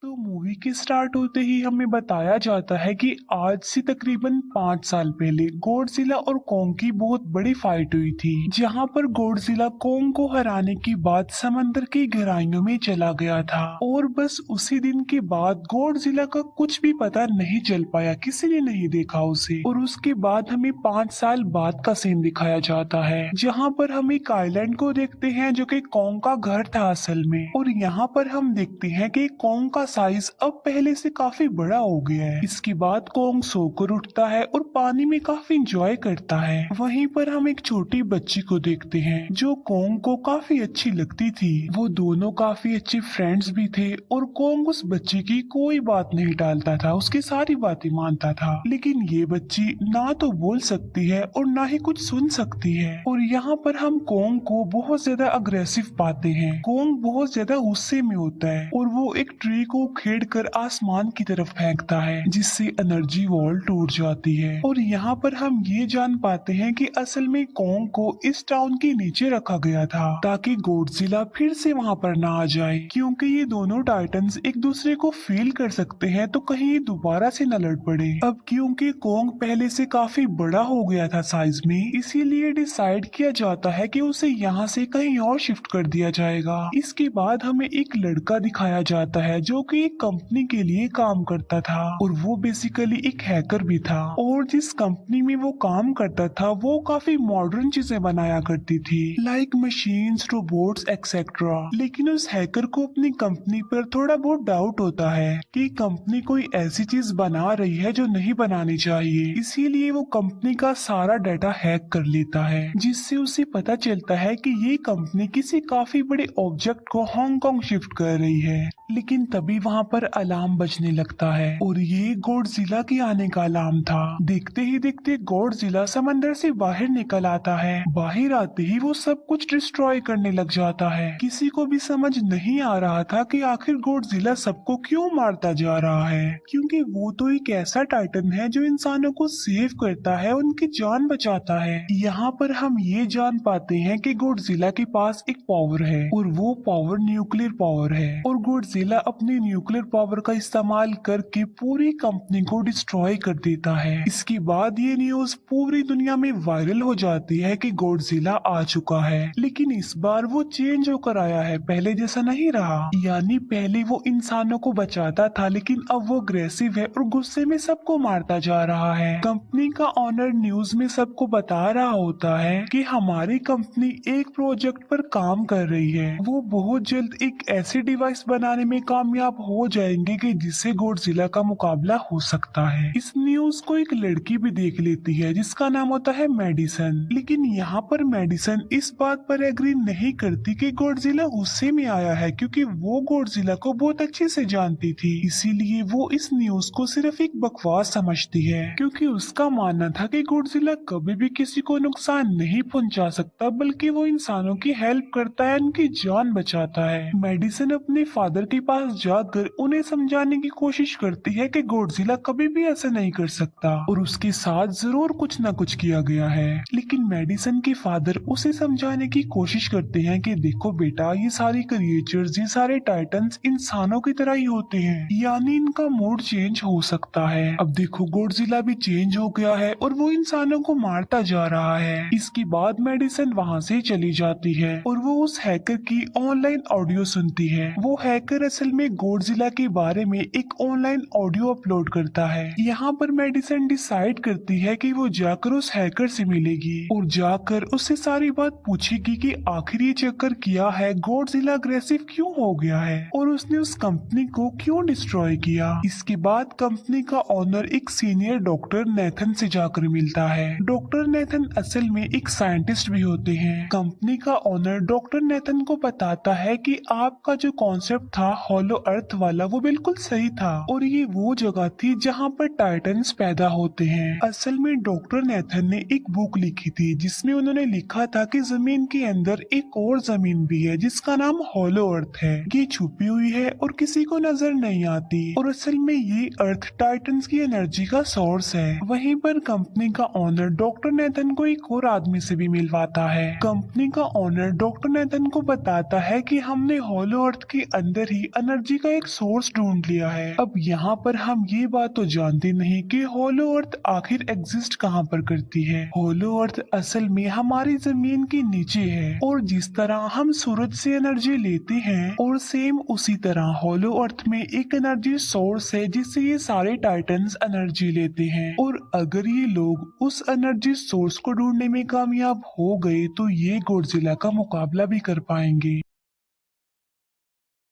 तो मूवी के स्टार्ट होते ही हमें बताया जाता है कि आज से तकरीबन 5 साल पहले गॉडजिला और कॉन्ग की बहुत बड़ी फाइट हुई थी, जहां पर गॉडजिला कॉन्ग को हराने के बाद समंदर की गहराइयों में चला गया था और बस उसी दिन के बाद गॉडजिला का कुछ भी पता नहीं चल पाया, किसी ने नहीं देखा उसे। और उसके बाद हमें 5 साल बाद का सीन दिखाया जाता है, जहाँ पर हम एक आइलैंड को देखते हैं जो कि कॉन्ग का घर था असल में। और यहाँ पर हम देखते हैं कि कॉन्ग का साइज अब पहले से काफी बड़ा हो गया है। इसके बाद कॉन्ग सोकर उठता है और पानी में काफी इंजॉय करता है। वहीं पर हम एक छोटी बच्ची को देखते हैं जो कॉन्ग को काफी अच्छी लगती थी। वो दोनों काफी अच्छे फ्रेंड्स भी थे और कॉन्ग उस बच्ची की कोई बात नहीं टालता था, उसकी सारी बातें मानता था। लेकिन ये बच्ची ना तो बोल सकती है और ना ही कुछ सुन सकती है। और यहाँ पर हम कॉन्ग को बहुत ज्यादा अग्रेसिव पाते हैं। कॉन्ग बहुत ज्यादा गुस्से में होता है और वो एक ट्री को खेड़ कर आसमान की तरफ फेंकता है, जिससे एनर्जी वॉल टूट जाती है। और यहाँ पर हम ये जान पाते हैं कि असल में कॉन्ग को इस टाउन के नीचे रखा गया था ताकि गॉडजिला फिर से वहाँ पर ना आ जाए, क्योंकि ये दोनों टाइटन्स एक दूसरे को फील कर सकते हैं तो कहीं ये दोबारा से न लड़ पड़े। अब क्योंकि कॉन्ग पहले से काफी बड़ा हो गया था साइज में, इसीलिए डिसाइड किया जाता है कि उसे यहाँ से कहीं और शिफ्ट कर दिया जाएगा। इसके बाद हमें एक लड़का दिखाया जाता है जो कि एक कंपनी के लिए काम करता था और वो बेसिकली एक हैकर भी था। और जिस कंपनी में वो काम करता था वो काफी मॉडर्न चीजें बनाया करती थी, लाइक मशीन्स, रोबोट्स एक्सेट्रा। लेकिन उस हैकर को अपनी कंपनी पर थोड़ा बहुत डाउट होता है कि कंपनी कोई ऐसी चीज बना रही है जो नहीं बनानी चाहिए, इसीलिए वो कंपनी का सारा डाटा हैक कर लेता है, जिससे उसे पता चलता है कि ये कंपनी किसी काफी बड़े ऑब्जेक्ट को हांगकांग शिफ्ट कर रही है। लेकिन तभी वहाँ पर अलार्म बजने लगता है और ये गॉडजिला के आने का अलार्म था। देखते ही देखते गॉडजिला समंदर से बाहर निकल आता है। बाहर आते ही वो सब कुछ डिस्ट्रॉय करने लग जाता है। किसी को भी समझ नहीं आ रहा था कि आखिर गॉडजिला सबको क्यों मारता जा रहा है, क्योंकि वो तो एक ऐसा टाइटन है जो इंसानों को सेव करता है, उनकी जान बचाता है। यहाँ पर हम ये जान पाते हैं कि गॉडजिला के पास एक पावर है और वो पावर न्यूक्लियर पावर है। और गॉडजिला अपनी न्यूक्लियर पावर का इस्तेमाल करके पूरी कंपनी को डिस्ट्रॉय कर देता है। इसके बाद ये न्यूज पूरी दुनिया में वायरल हो जाती है कि गॉडजिला आ चुका है, लेकिन इस बार वो चेंज होकर आया है, पहले जैसा नहीं रहा। यानी पहले वो इंसानों को बचाता था, लेकिन अब वो अग्रेसिव है और गुस्से में सबको मारता जा रहा है। कंपनी का ऑनर न्यूज में सबको बता रहा होता है कि हमारी कंपनी एक प्रोजेक्ट पर काम कर रही है, वो बहुत जल्द एक ऐसी डिवाइस बनाने में कामयाब हो जाएंगे कि जिससे गॉडजिला का मुकाबला हो सकता है। इस न्यूज को एक लड़की भी देख लेती है जिसका नाम होता है मेडिसन। लेकिन यहाँ पर मेडिसन इस बात पर एग्री नहीं करती कि गॉडजिला गुस्से में आया है, क्योंकि वो गॉडजिला को बहुत अच्छे से जानती थी। इसीलिए वो इस न्यूज को सिर्फ एक बकवास समझती है, क्योंकि उसका मानना था कि गॉडजिला कभी भी किसी को नुकसान नहीं पहुंचा सकता, बल्कि वो इंसानों की हेल्प करता है, उनकी जान बचाता है। मेडिसन अपने फादर के पास जाकर उन्हें समझाने की कोशिश करती है कि गॉडजिला कभी भी ऐसा नहीं कर सकता और उसके साथ जरूर कुछ न कुछ किया गया है। लेकिन मेडिसन के फादर उसे समझाने की कोशिश करते हैं कि देखो बेटा, ये सारी क्रिएचर्स, ये सारे टाइटन्स इंसानों की तरह ही होते हैं, यानी इनका मूड चेंज हो सकता है। अब देखो गॉडजिला भी चेंज हो गया है और वो इंसानों को मारता जा रहा है। इसके बाद मेडिसन वहाँ से चली जाती है और वो उस हैकर की ऑनलाइन ऑडियो सुनती है। वो हैकर असल में गॉडजिला के बारे में एक ऑनलाइन ऑडियो अपलोड करता है। यहाँ पर मेडिसन डिसाइड करती है कि वो जाकर उस हैकर से मिलेगी और जाकर उससे सारी बात पूछेगी कि आखिर ये चक्कर किया है, गॉडजिला अग्रेसिव क्यों हो गया है और उसने उस कंपनी को क्यों डिस्ट्रॉय किया। इसके बाद कंपनी का ऑनर एक सीनियर डॉक्टर नेथन से जाकर मिलता है। डॉक्टर नेथन असल में एक साइंटिस्ट भी होते हैं। कंपनी का ऑनर डॉक्टर नेथन को बताता है कि आपका जो कॉन्सेप्ट था हॉलो अर्थ वाला, वो बिल्कुल सही था और ये वो जगह थी जहाँ पर टाइटन्स पैदा होते हैं। असल में डॉक्टर नेथन ने एक बुक लिखी थी जिसमें उन्होंने लिखा था कि जमीन के अंदर एक और जमीन भी है जिसका नाम हॉलो अर्थ है। ये छुपी हुई है और किसी को नजर नहीं आती और असल में ये अर्थ टाइटन्स की एनर्जी का सोर्स है। वहीं पर कंपनी का ऑनर डॉक्टर नेथन को एक और आदमी से भी मिलवाता है। कंपनी का ऑनर डॉक्टर नेथन को बताता है कि हमने हॉलो अर्थ के अंदर ही एनर्जी का एक सोर्स ढूंढ लिया है। अब यहाँ पर हम ये बात तो जानते नहीं कि होलो अर्थ आखिर एग्जिस्ट कहाँ पर करती है। होलो अर्थ असल में हमारी जमीन के नीचे है और जिस तरह हम सूरज से एनर्जी लेते हैं और सेम उसी तरह होलो अर्थ में एक एनर्जी सोर्स है जिससे ये सारे टाइटन्स एनर्जी लेते हैं। और अगर ये लोग उस एनर्जी सोर्स को ढूंढने में कामयाब हो गए तो ये गॉडजिला का मुकाबला भी कर पाएंगे।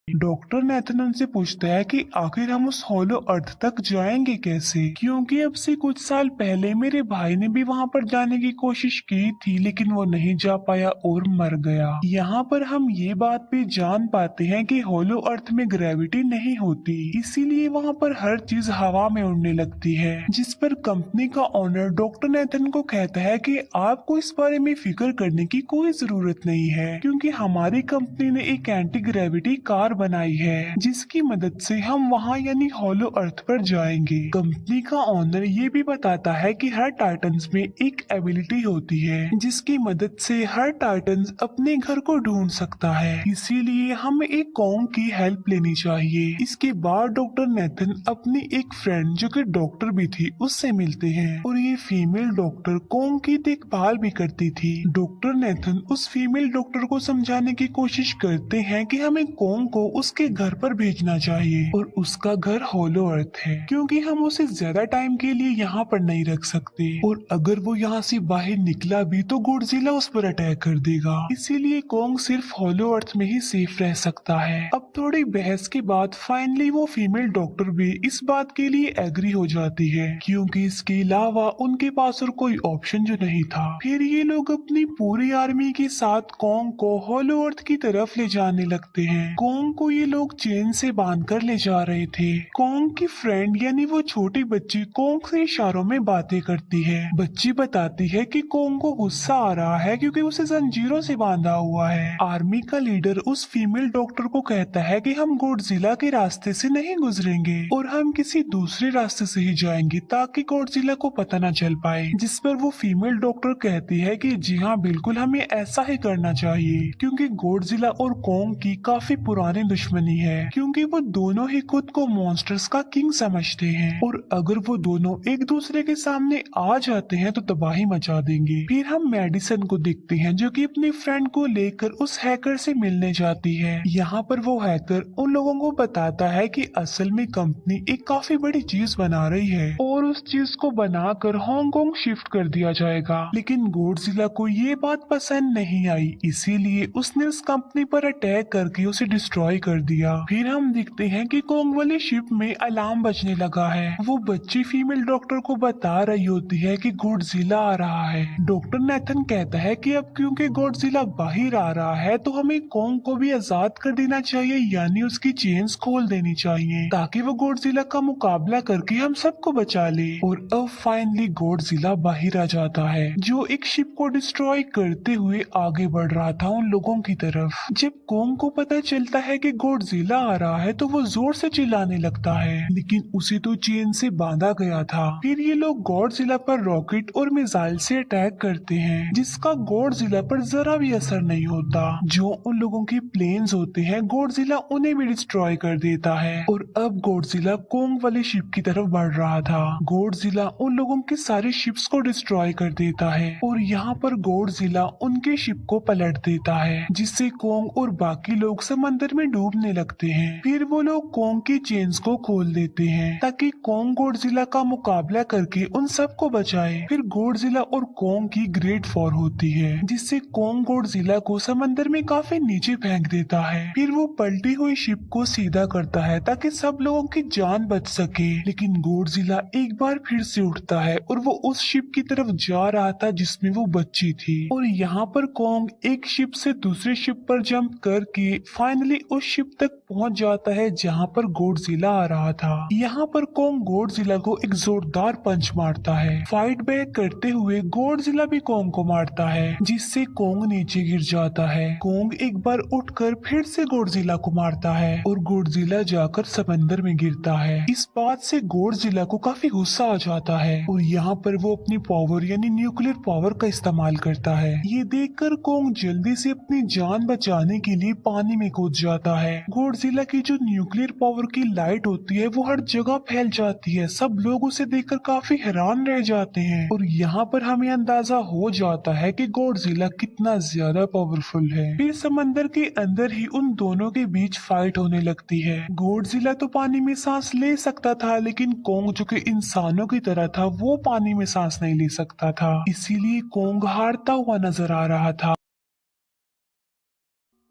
डॉक्टर नेथन उनसे पूछता है कि आखिर हम उस होलो अर्थ तक जाएंगे कैसे, क्योंकि अब से कुछ साल पहले मेरे भाई ने भी वहां पर जाने की कोशिश की थी लेकिन वो नहीं जा पाया और मर गया। यहाँ पर हम ये बात भी जान पाते हैं कि होलो अर्थ में ग्रेविटी नहीं होती, इसीलिए वहाँ पर हर चीज हवा में उड़ने लगती है। जिस पर कंपनी का ओनर डॉक्टर नेथन को कहता है कि आपको इस बारे में फिक्र करने की कोई जरूरत नहीं है, क्योंकि हमारी कंपनी ने एक एंटी ग्रेविटी कार बनाई है जिसकी मदद से हम वहाँ यानी होलो अर्थ पर जाएंगे। कंपनी का ओनर ये भी बताता है कि हर टाइटन्स में एक एबिलिटी होती है जिसकी मदद से हर टाइटन्स अपने घर को ढूंढ सकता है, इसीलिए हमें एक कॉन्ग की हेल्प लेनी चाहिए। इसके बाद डॉक्टर नेथन अपनी एक फ्रेंड जो कि डॉक्टर भी थी उससे मिलते हैं और ये फीमेल डॉक्टर कॉन्ग की देखभाल भी करती थी। डॉक्टर नेथन उस फीमेल डॉक्टर को समझाने की कोशिश करते हैं कि हमें कॉन्ग को उसके घर पर भेजना चाहिए और उसका घर होलो अर्थ है, क्योंकि हम उसे ज्यादा टाइम के लिए यहाँ पर नहीं रख सकते और अगर वो यहाँ से बाहर निकला भी तो गॉडजिला उस पर अटैक कर देगा, इसीलिए कॉन्ग सिर्फ होलो अर्थ में ही सेफ रह सकता है। अब थोड़ी बहस के बाद फाइनली वो फीमेल डॉक्टर भी इस बात के लिए एग्री हो जाती है, क्योंकि इसके अलावा उनके पास और कोई ऑप्शन जो नहीं था। फिर ये लोग अपनी पूरी आर्मी के साथ कॉन्ग को होलो अर्थ की तरफ ले जाने लगते हैं। कॉन्ग को ये लोग चेन से बांध कर ले जा रहे थे। कॉन्ग की फ्रेंड यानी वो छोटी बच्ची कॉन्ग से इशारों में बातें करती है। बच्ची बताती है कि कॉन्ग को गुस्सा आ रहा है क्योंकि उसे जंजीरों से बांधा हुआ है। आर्मी का लीडर उस फीमेल डॉक्टर को कहता है कि हम गॉडजिला के रास्ते से नहीं गुजरेंगे और हम किसी दूसरे रास्ते से ही जाएंगे ताकि गॉडजिला को पता न चल पाए। जिस पर वो फीमेल डॉक्टर कहती है कि जी हाँ बिल्कुल हमें ऐसा ही करना चाहिए, क्योंकि गॉडजिला और कॉन्ग की काफी पुरानी दुश्मनी है, क्योंकि वो दोनों ही खुद को मॉन्स्टर्स का किंग समझते हैं और अगर वो दोनों एक दूसरे के सामने आ जाते हैं तो तबाही मचा देंगे। फिर हम मेडिसन को देखते हैं जो कि अपनी फ्रेंड को लेकर उस हैकर से मिलने जाती है। यहाँ पर वो हैकर उन लोगों को बताता है कि असल में कंपनी एक काफी बड़ी चीज बना रही है और उस चीज को बनाकर हांगकांग शिफ्ट कर दिया जाएगा, लेकिन गॉडजिला को ये बात पसंद नहीं आई, इसीलिए उसने उस कंपनी पर अटैक करके उसे डिस्ट्रॉय कर दिया। फिर हम देखते हैं कि कॉन्ग वाली शिप में अलार्म बजने लगा है। वो बच्ची फीमेल डॉक्टर को बता रही होती है कि गॉडजिला आ रहा है। डॉक्टर नेथन कहता है कि अब क्योंकि गॉडजिला बाहर आ रहा है तो हमें कॉन्ग को भी आजाद कर देना चाहिए, यानी उसकी चेन्स खोल देनी चाहिए ताकि वो गॉडजिला का मुकाबला करके हम सबको बचा ले। और अब फाइनली गॉडजिला बाहर आ जाता है जो एक शिप को डिस्ट्रॉय करते हुए आगे बढ़ रहा था उन लोगों की तरफ। जब कॉन्ग को पता चलता है कि गॉडजिला आ रहा है तो वो जोर से चिल्लाने लगता है, लेकिन उसे तो चेन से बांधा गया था। फिर ये लोग गॉडजिला पर रॉकेट और मिसाइल से अटैक करते हैं जिसका गॉडजिला पर जरा भी असर नहीं होता। जो उन लोगों की प्लेन्स होते हैं गॉडजिला उन्हें भी डिस्ट्रॉय कर देता है और अब गॉडजिला कॉन्ग वाली शिप की तरफ बढ़ रहा था। गॉडजिला उन लोगों के सारे शिप्स को डिस्ट्रॉय कर देता है और यहाँ पर गॉडजिला उनके शिप को पलट देता है जिससे कॉन्ग और बाकी लोग समंदर में डूबने लगते हैं। फिर वो लोग कॉन्ग की चेन्स को खोल देते हैं ताकि कॉन्ग गॉडजिला का मुकाबला करके उन सबको बचाए। फिर गॉडजिला और कॉन्ग की ग्रेट वॉर होती है जिससे कॉन्ग गॉडजिला को समंदर में काफी नीचे फेंक देता है। फिर वो पलटी हुई शिप को सीधा करता है ताकि सब लोगों की जान बच सके, लेकिन गॉडजिला एक बार फिर से उठता है और वो उस शिप की तरफ जा रहा था जिसमें वो बच्ची थी और यहाँ पर कॉन्ग एक शिप से दूसरे शिप पर जंप करके फाइनली उस शिप तक पहुंच जाता है जहां पर गॉडजिला आ रहा था। यहाँ पर कॉन्ग गॉडजिला को एक जोरदार पंच मारता है। फाइट बैक करते हुए गॉडजिला भी कॉन्ग को मारता है जिससे कॉन्ग नीचे गिर जाता है। कॉन्ग एक बार उठकर फिर से गॉडजिला को मारता है और गॉडजिला जाकर समंदर में गिरता है। इस बात से गॉडजिला को काफी गुस्सा गुस्सा आ जाता है और यहाँ पर वो अपनी पावर यानी न्यूक्लियर पावर का इस्तेमाल करता है। ये देखकर कोंग जल्दी से अपनी जान बचाने के लिए पानी में कूद जाता है। गॉडजिला की जो न्यूक्लियर पावर की लाइट होती है वो हर जगह फैल जाती है। सब लोग उसे देखकर काफी हैरान रह जाते हैं और यहाँ पर हमें अंदाजा हो जाता है कि गॉडजिला कितना ज्यादा पावरफुल है। फिर समंदर के अंदर ही उन दोनों के बीच फाइट होने लगती है। गॉडजिला तो पानी में सांस ले सकता था, लेकिन कोंग जो कि इंसानों की तरह था वो पानी में सांस नहीं ले सकता था, इसीलिए कोंग हारता हुआ नजर आ रहा था।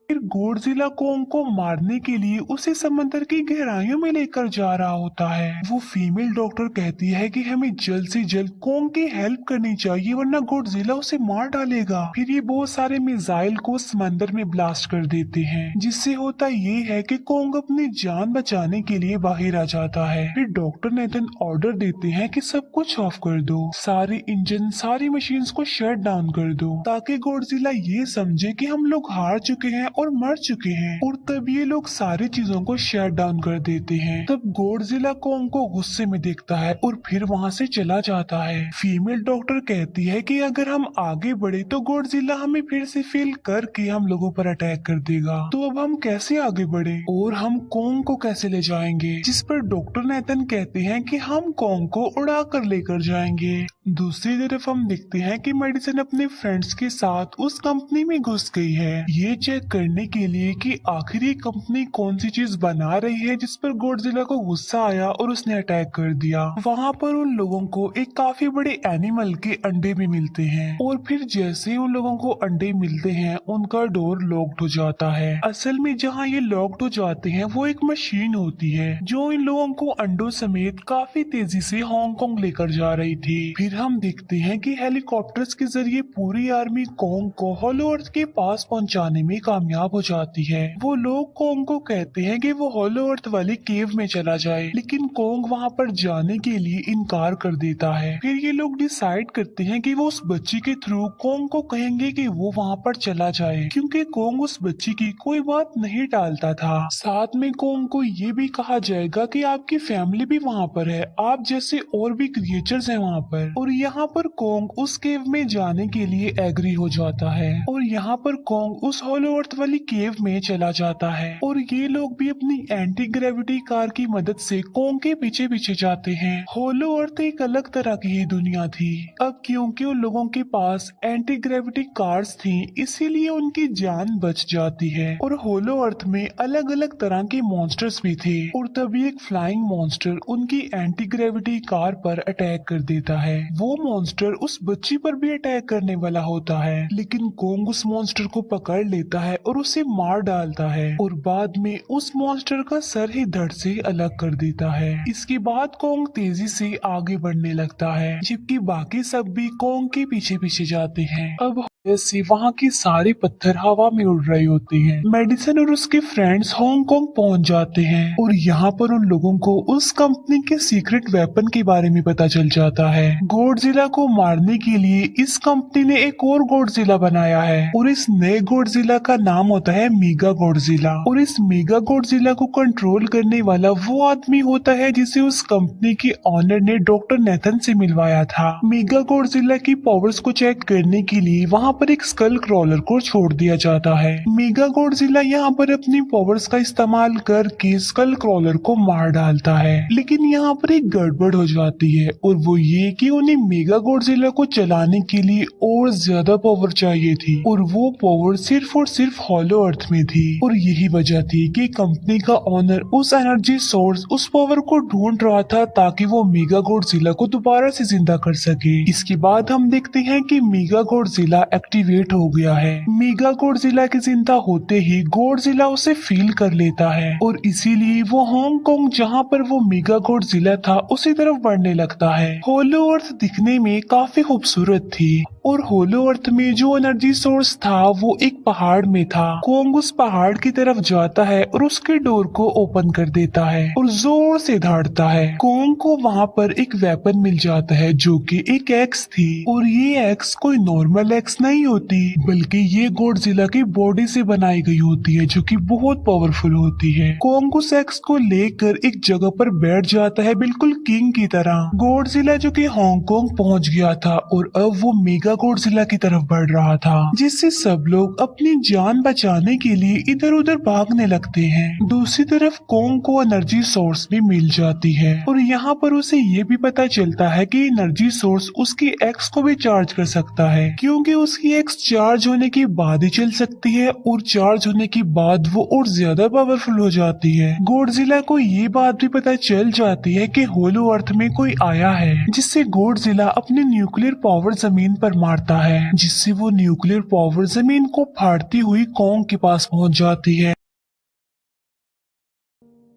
फिर गॉडजिला कोंग को मारने के लिए उसे समंदर की गहराइयों में लेकर जा रहा होता है। वो फीमेल डॉक्टर कहती है कि हमें जल्द से जल्द कोंग की हेल्प करनी चाहिए वरना गॉडजिला उसे मार डालेगा। फिर ये बहुत सारे मिसाइल को समंदर में ब्लास्ट कर देते हैं, जिससे होता ये है कि कोंग अपनी जान बचाने के लिए बाहर आ जाता है। फिर डॉक्टर नेथन ऑर्डर देते हैं कि सब कुछ ऑफ कर दो, सारे इंजन सारी मशीन्स को शट डाउन कर दो, ताकि गॉडजिला ये समझे कि हम लोग हार चुके हैं और मर चुके हैं। और तब ये लोग सारी चीजों को शट डाउन कर देते हैं। तब गॉडजिला कोंग को गुस्से में देखता है और फिर वहाँ से चला जाता है। फीमेल डॉक्टर कहती है कि अगर हम आगे बढ़े तो गॉडजिला हमें फिर से फेल करके हम लोगों पर अटैक कर देगा, तो अब हम कैसे आगे बढ़े और हम कोंग को कैसे ले जाएंगे। जिस पर डॉक्टर नेथन कहते हैं कि हम कोंग को उड़ा कर लेकर जाएंगे। दूसरी तरफ हम देखते हैं कि मेडिसन अपने फ्रेंड्स के साथ उस कंपनी में घुस गई है, ये चेक करने के लिए कि आखिर ये कंपनी कौन सी चीज बना रही है, जिस पर गॉडजिला को गुस्सा आया और उसने अटैक कर दिया। वहाँ पर उन लोगों को एक काफी बड़े एनिमल के अंडे भी मिलते हैं और फिर जैसे ही उन लोगों को अंडे मिलते हैं उनका डोर लॉक्ड हो जाता है। असल में जहाँ ये लॉक्ड हो जाते हैं वो एक मशीन होती है जो इन लोगों को अंडों समेत काफी तेजी से हांगकांग लेकर जा रही थी। फिर हम देखते हैं कि हेलीकॉप्टर्स के जरिए पूरी आर्मी कोंग को हॉलो अर्थ के पास पहुंचाने में कामयाब हो जाती है। वो लोग कोंग को कहते हैं कि वो हॉलो अर्थ वाली केव में चला जाए, लेकिन कोंग वहाँ पर जाने के लिए इनकार कर देता है। फिर ये लोग डिसाइड करते हैं कि वो उस बच्ची के थ्रू कोंग को कहेंगे कि वो वहाँ पर चला जाए, क्योंकि कोंग उस बच्ची की कोई बात नहीं टालता था। साथ में कोंग को ये भी कहा जाएगा कि आपकी फैमिली भी वहाँ पर है, आप जैसे और भी क्रिएचर्स हैं वहाँ पर। और यहाँ पर कोंग उस केव में जाने के लिए एग्री हो जाता है और यहाँ पर कोंग उस हॉलो अर्थ वाली केव में चला जाता है। और ये लोग भी अपनी एंटी ग्रेविटी कार की मदद से कोंग के पीछे पीछे जाते हैं। हॉलो अर्थ एक अलग तरह की ही दुनिया थी। अब क्योंकि उन लोगों के पास एंटी ग्रेविटी कार्स थी, इसीलिए उनकी जान बच जाती है। और हॉलो अर्थ में अलग अलग तरह के मॉन्स्टर्स भी थे और तभी एक फ्लाइंग मॉन्स्टर उनकी एंटी ग्रेविटी कार पर अटैक कर देता है। वो मॉन्स्टर उस बच्ची पर भी अटैक करने वाला होता है, लेकिन कोंग उस मॉन्स्टर को पकड़ लेता है और उसे मार डालता है और बाद में उस मॉन्स्टर का सर ही धड़ से अलग कर देता है। इसके बाद कोंग तेजी से आगे बढ़ने लगता है, जबकि बाकी सब भी कोंग के पीछे पीछे जाते हैं। अब जैसे वहाँ के सारे पत्थर हवा में उड़ रहे होते हैं, मेडिसन और उसके फ्रेंड्स हांगकांग पहुँच जाते हैं और यहाँ पर उन लोगों को उस कंपनी के सीक्रेट वेपन के बारे में पता चल जाता है। गॉडजिला को मारने के लिए इस कंपनी ने एक और गॉडजिला बनाया है और इस नए गॉडजिला का नाम होता है मेगा गॉडजिला। और इस मेगा गॉडजिला को कंट्रोल करने वाला वो आदमी होता है जिसे उस कंपनी के ऑनर ने डॉक्टर नेथन से मिलवाया था। मेगा गॉडजिला की पावर्स को चेक करने के लिए वहाँ पर एक स्कल क्रॉलर को छोड़ दिया जाता है। मेगा गॉडजिला यहाँ पर अपनी पावर्स का इस्तेमाल करके स्कल क्रॉलर को मार डालता है, लेकिन यहाँ पर एक गड़बड़ हो जाती है और वो ये कि उन्हें मेगा गॉडजिला को चलाने के लिए और ज्यादा पावर चाहिए थी और वो पावर सिर्फ और सिर्फ हॉलो अर्थ में थी। और यही वजह थी कि कंपनी का ओनर उस एनर्जी सोर्स उस पावर को ढूंढ रहा था ताकि वो मेगा गॉडजिला को दोबारा से जिंदा कर सके। इसके बाद हम देखते हैं कि मेगा गॉडजिला एक्टिवेट हो गया है। मेगा गॉडजिला के जिंदा होते ही गॉडजिला उसे फील कर लेता है और इसीलिए वो हांगकांग जहाँ पर वो मेगा गॉडजिला था उसी तरफ बढ़ने लगता है। हॉलो अर्थ दिखने में काफी खूबसूरत थी और हॉलो अर्थ में जो एनर्जी सोर्स था वो एक पहाड़ में था। कोंग उस पहाड़ की तरफ जाता है और उसके डोर को ओपन कर देता है और जोर से धाड़ता है। कोंग को वहाँ पर एक वेपन मिल जाता है जो कि एक एक्स थी और ये एक्स कोई नॉर्मल एक्स नहीं होती, बल्कि ये गॉडजिला की बॉडी से बनाई गई होती है, जो कि बहुत पावरफुल होती है। कॉन्ग उस एक्स को लेकर एक जगह पर बैठ जाता है, बिल्कुल किंग की तरह। गॉडजिला जो कि हांगकांग पहुंच गया था और अब वो मेगा गॉडजिला की तरफ बढ़ रहा था, जिससे सब लोग अपनी जान बचाने के लिए इधर उधर भागने लगते हैं। दूसरी तरफ कॉन्ग को एनर्जी सोर्स भी मिल जाती है और यहाँ पर उसे ये भी पता चलता है कि एनर्जी सोर्स उसकी एक्स को भी चार्ज कर सकता है, क्योंकि उसकी एक्स चार्ज होने के बाद ही चल सकती है और चार्ज होने के बाद वो और ज्यादा पावरफुल हो जाती है। गॉडजिला को ये बात भी पता चल जाती है कि होलो अर्थ में कोई आया है, जिससे गॉडजिला अपने न्यूक्लियर पावर जमीन पर मारता है, जिससे वो न्यूक्लियर पावर जमीन को फाड़ती हुई कॉन्ग के पास पहुंच जाती है।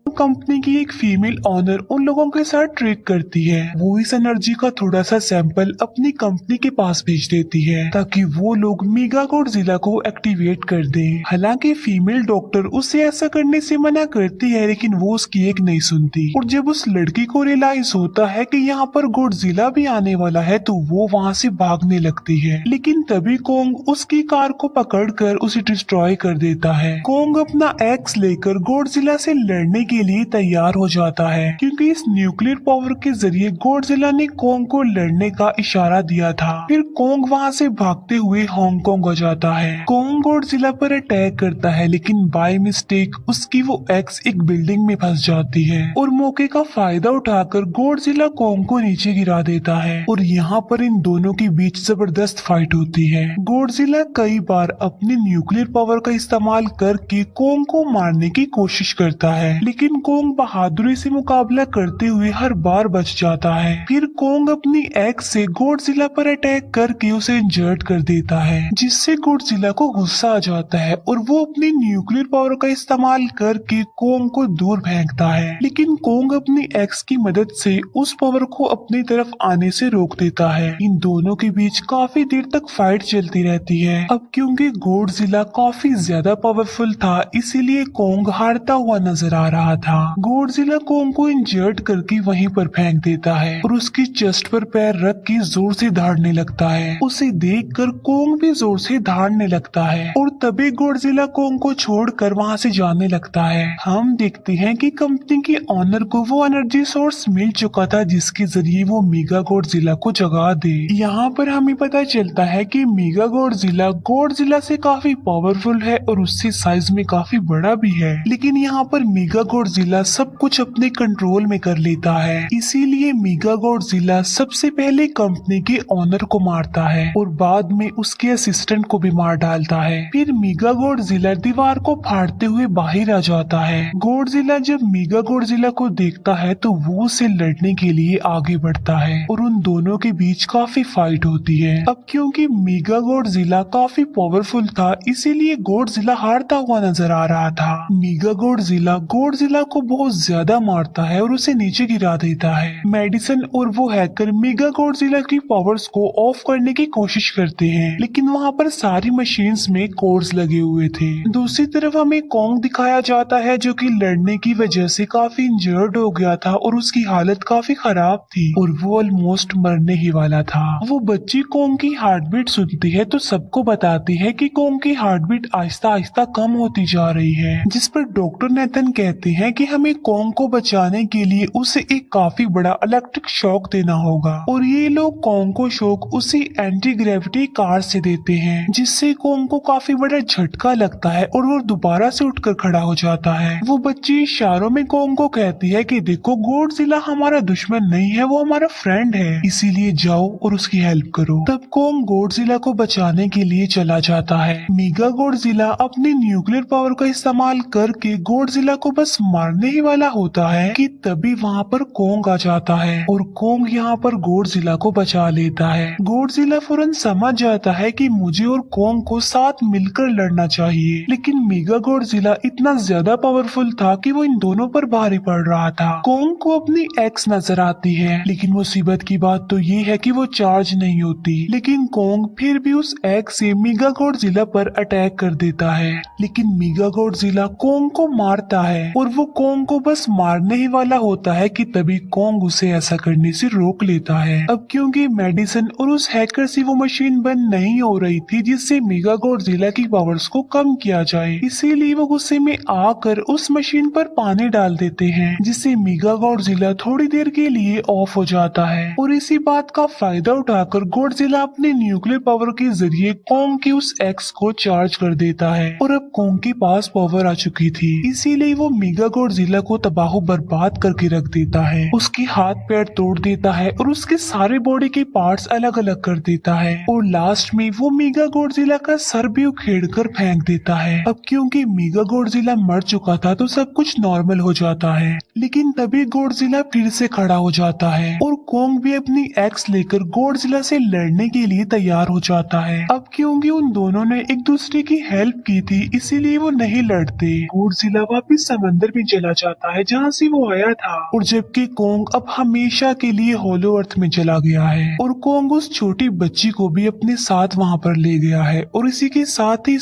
कंपनी की एक फीमेल ऑनर उन लोगों के साथ ट्रेक करती है। वो इस एनर्जी का थोड़ा सा सैंपल अपनी कंपनी के पास भेज देती है, ताकि वो लोग मेगा गॉडजिला को एक्टिवेट कर दें। हालांकि फीमेल डॉक्टर उसे ऐसा करने से मना करती है, लेकिन वो उसकी एक नहीं सुनती। और जब उस लड़की को रियलाइज होता है कि यहाँ पर गॉडजिला भी आने वाला है, तो वो वहाँ से भागने लगती है। लेकिन तभी कॉन्ग उसकी कार को पकड़कर उसे डिस्ट्रॉय कर देता है। कॉन्ग अपना एक्स लेकर गॉडजिला से लड़ने के लिए तैयार हो जाता है, क्योंकि इस न्यूक्लियर पावर के जरिए गॉडजिला ने कॉन्ग को लड़ने का इशारा दिया था। फिर कॉन्ग वहाँ से भागते हुए हांगकांग हो जाता है। कॉन्ग गॉडजिला पर अटैक करता है, लेकिन बाय मिस्टेक उसकी वो एक्स एक बिल्डिंग में फंस जाती है और मौके का फायदा उठाकर गॉडजिला कॉन्ग को नीचे गिरा देता है और यहाँ पर इन दोनों के बीच जबरदस्त फाइट होती है। गॉडजिला कई बार अपने न्यूक्लियर पावर का इस्तेमाल करके कॉन्ग को मारने की कोशिश करता है, लेकिन कॉन्ग बहादुरी से मुकाबला करते हुए हर बार बच जाता है। फिर कॉन्ग अपनी एक्स से गॉडजिला पर अटैक करके उसे इंजर्ड कर देता है, जिससे गॉडजिला को गुस्सा आ जाता है और वो अपनी न्यूक्लियर पावर का इस्तेमाल करके कॉन्ग को दूर फेंकता है। लेकिन कॉन्ग अपनी एक्स की मदद से उस पावर को अपनी तरफ आने से रोक देता है। इन दोनों के बीच काफी देर तक फाइट चलती रहती है। अब क्योंकि गॉडजिला काफी ज्यादा पावरफुल था, इसीलिए कॉन्ग हारता हुआ नजर आ रहा था। गॉडजिला कॉन्ग को इंजर्ड करके वहीं पर फेंक देता है और उसकी चेस्ट पर पैर रख के जोर से दहाड़ने लगता है। उसे देखकर कॉन्ग भी जोर से दहाड़ने लगता है और तभी गॉडजिला कॉन्ग को छोड़कर वहां से जाने लगता है। हम देखते हैं कि कंपनी के ऑनर को वो एनर्जी सोर्स मिल चुका था, जिसके जरिए वो मेगा गॉडजिला को जगा दे। यहाँ पर हमें पता चलता है कि मेगा गॉडजिला से काफी पावरफुल है और उससे साइज में काफी बड़ा भी है, लेकिन यहाँ पर मेगा गॉडजिला सब कुछ अपने कंट्रोल में कर लेता है। इसीलिए मेगा गॉडजिला सबसे पहले कंपनी के ऑनर को मारता है और बाद में उसके असिस्टेंट को भी मार डालता है। फिर मेगा गॉडजिला दीवार को फाड़ते हुए बाहर आ जाता है। गॉडजिला जब मेगा गॉडजिला को देखता है तो वो उसे लड़ने के लिए आगे बढ़ता है और उन दोनों के बीच काफी फाइट होती है। अब क्योंकि मेगा गॉडजिला काफी पावरफुल था, इसीलिए गॉडजिला हारता हुआ नजर आ रहा था। मेगा गॉडजिला को बहुत ज्यादा मारता है और उसे नीचे गिरा देता है। मेडिसन और वो हैकर मेगा गॉडजिला की पावर्स को ऑफ करने की कोशिश करते हैं, लेकिन वहाँ पर सारी मशीन्स में कोड्स लगे हुए थे। दूसरी तरफ हमें कॉन्ग दिखाया जाता है, जो कि लड़ने की वजह से काफी इंजर्ड हो गया था और उसकी हालत काफी खराब थी और वो ऑलमोस्ट मरने ही वाला था। वो बच्ची कॉन्ग की हार्ट बीट सुनती है तो सबको बताती है कि कॉन्ग की हार्ट बीट आहिस्ता आहिस्ता कम होती जा रही है, जिस पर डॉक्टर नेथन कहते हैं कि हमें कॉन्ग को बचाने के लिए उसे एक काफी बड़ा इलेक्ट्रिक शॉक देना होगा और ये लोग कॉन्ग को शॉक उसी एंटी ग्रेविटी कार से देते हैं, जिससे कॉन्ग को काफी बड़ा झटका लगता है और वो दोबारा से उठकर खड़ा हो जाता है। वो बच्ची इशारों में कॉन्ग को कहती है कि देखो गॉडजिला हमारा दुश्मन नहीं है, वो हमारा फ्रेंड है, इसीलिए जाओ और उसकी हेल्प करो। तब कॉन्ग गॉडजिला को बचाने के लिए चला जाता है। मेगा गॉडजिला अपनी न्यूक्लियर पावर का इस्तेमाल करके गॉडजिला को बस मारने ही वाला होता है कि तभी वहाँ पर कॉन्ग आ जाता है और कॉन्ग यहाँ पर गॉडजिला को बचा लेता है। गॉडजिला फौरन समझ जाता है कि मुझे और कॉन्ग को साथ मिलकर लड़ना चाहिए, लेकिन मेगा गॉडजिला इतना ज्यादा पावरफुल था कि वो इन दोनों पर भारी पड़ रहा था। कॉन्ग को अपनी एक्स नजर आती है, लेकिन मुसीबत की बात तो ये है कि वो चार्ज नहीं होती, लेकिन कॉन्ग फिर भी उस एक्स से मेगा गॉडजिला पर अटैक कर देता है। लेकिन मेगा गॉडजिला कॉन्ग को मारता है और वो कोंग को बस मारने ही वाला होता है कि तभी कोंग उसे ऐसा करने से रोक लेता है। अब क्योंकि मेडिसन और उस हैकर से वो मशीन बंद नहीं हो रही थी जिससे मेगा गॉडजिला की पावर्स को कम किया जाए, इसीलिए वो गुस्से में आकर उस मशीन पर पानी डाल देते हैं जिससे मेगा गॉडजिला थोड़ी देर के लिए ऑफ हो जाता है। और इसी बात का फायदा उठाकर गॉडजिला अपने न्यूक्लियर पावर के जरिए कोंग की उस एक्स को चार्ज कर देता है और अब कोंग के पास पावर आ चुकी थी, इसीलिए वो मेगा गॉडजिला को तबाह बर्बाद करके रख देता है। उसके हाथ पैर तोड़ देता है और उसके सारे बॉडी के पार्ट्स अलग अलग कर देता है और लास्ट में वो मेगा गॉडजिला का सर भी उखेड़ कर फेंक देता है। अब क्योंकि मेगा गॉडजिला मर चुका था तो सब कुछ नॉर्मल हो जाता है, लेकिन तभी गॉडजिला फिर से खड़ा हो जाता है और कोंग भी अपनी एक्स लेकर गॉडजिला से लड़ने के लिए तैयार हो जाता है। अब क्योंकि उन दोनों ने एक दूसरे की हेल्प की थी इसीलिए वो नहीं लड़ते। गॉडजिला वापिस समंदर में चला जाता है जहाँ से वो आया था और जबकि कोंग अब हमेशा के लिए होलो अर्थ में चला गया है और कोंग उस छोटी बच्ची को भी अपने साथ वहाँ पर ले गया है और इसी के साथ ही